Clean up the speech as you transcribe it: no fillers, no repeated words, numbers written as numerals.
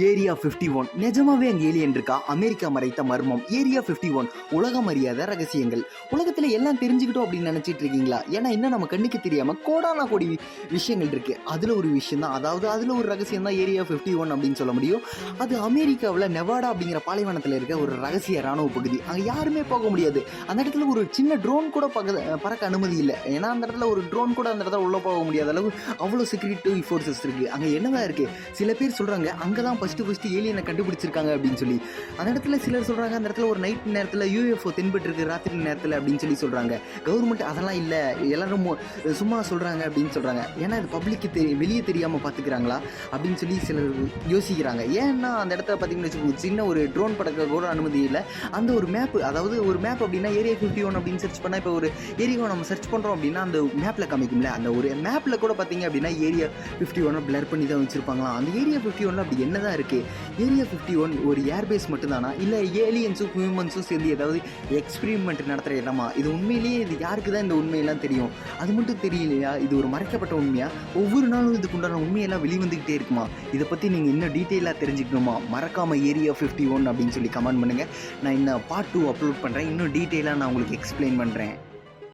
Area 51 நிஜமாவே அங்கே alien இருக்கா? அமெரிக்கா மறைத்த மர்மம். ஏரியா 51 உலகம் அறியாத ரகசியங்கள். உலகத்துல எல்லாம் தெரிஞ்சுக்கிட்டோம் அப்படின்னு நினைச்சிட்டு இருக்கீங்களா? ஏன்னா இன்னும் நம்ம கண்ணுக்கு தெரியாம கோடான கோடி விஷயங்கள் இருக்கு. அதுல ஒரு விஷயம் தான், அதாவது அதுல ஒரு ரகசியம் தான் ஏரியா 51 அப்படின்னு சொல்ல முடியும். அது அமெரிக்காவில் நெவாடா அப்படிங்கிற பாலைவனத்தில் இருக்க ஒரு ரகசிய ராணுவ பகுதி. அங்கே யாருமே போக முடியாது. அந்த இடத்துல ஒரு சின்ன ட்ரோன் கூட பறக்க அனுமதி இல்லை. ஏன்னா அந்த இடத்துல ஒரு ட்ரோன் கூட அந்த இடத்துல உள்ள போக முடியாத அளவு அவ்வளோ செக்யூரிட்டி ஃபோர்ஸஸ் இருக்கு. அங்கே என்னதான் இருக்கு? சில பேர் சொல்றாங்க அங்கதான் ஃபர்ஸ்ட் ஏலியனை கண்டுபிடிச்சிருக்காங்க அப்படின்னு சொல்லி. அந்த இடத்துல சிலர் சொல்றாங்க அந்த இடத்துல ஒரு நைட் நேரத்தில் யூஎஃப்ஓ தென்பட்டு இருக்கு ராத்திரி நேரத்தில் அப்படின்னு சொல்லி சொல்றாங்க. கவர்மெண்ட் அதெல்லாம் இல்லை, எல்லாரும் சும்மா சொல்றாங்க அப்படின்னு சொல்றாங்க. ஏன்னா இது பப்ளிக்கு வெளியே தெரியாம பாத்துக்கிறாங்களா அப்படின்னு சொல்லி சிலர் யோசிக்கிறாங்க. ஏன்னா அந்த இடத்துல பார்த்தீங்கன்னா சின்ன ஒரு ட்ரோன் படக்க கூட அனுமதி இல்லை. அந்த ஒரு மேப், அதாவது ஒரு மேப் அப்படின்னா ஏரியா 51 அப்படின்னு சர்ச் பண்ணால் இப்போ ஒரு ஏரியாவை நம்ம சர்ச் பண்ணுறோம் அப்படின்னா அந்த மேப்பில் காமிக்கும்ல, அந்த ஒரு மேப்பில் கூட பார்த்தீங்க அப்படின்னா ஏரியா 51 பிளர் பண்ணி தான் வச்சுருப்பாங்களாம். அந்த ஏரியா 51 அப்படி என்னதான் இருக்குது? ஏரியா 51 ஒரு ஏர்பேஸ் மட்டும்தானா, இல்லை ஏலியன்ஸும் ஹியூமன்ஸும் சேர்ந்து ஏதாவது எக்ஸ்பிரிமெண்ட் நடத்துகிற இடமா? இது உண்மையிலேயே இது யாருக்கு தான் இந்த உண்மையெல்லாம் தெரியும்? அது மட்டும் தெரியலையா? இது ஒரு மறைக்கப்பட்ட உண்மையா? ஒவ்வொரு நாளும் இதுக்குண்டான உண்மையெல்லாம் வெளிவந்துக்கிட்டே இருக்குமா? இதை பற்றி நீங்கள் இன்னும் டீட்டெயிலாக தெரிஞ்சுக்கணுமா? மறக்காமல் ஏரியா 51 அப்படின்னு சொல்லி கமெண்ட் பண்ணுங்கள். நான் இன்னும் பார்ட் 2 அப்லோட் பண்ணுறேன். இன்னும் டீட்டெயிலாக நான் உங்களுக்கு எக்ஸ்பிளைன் பண்ணுறேன்.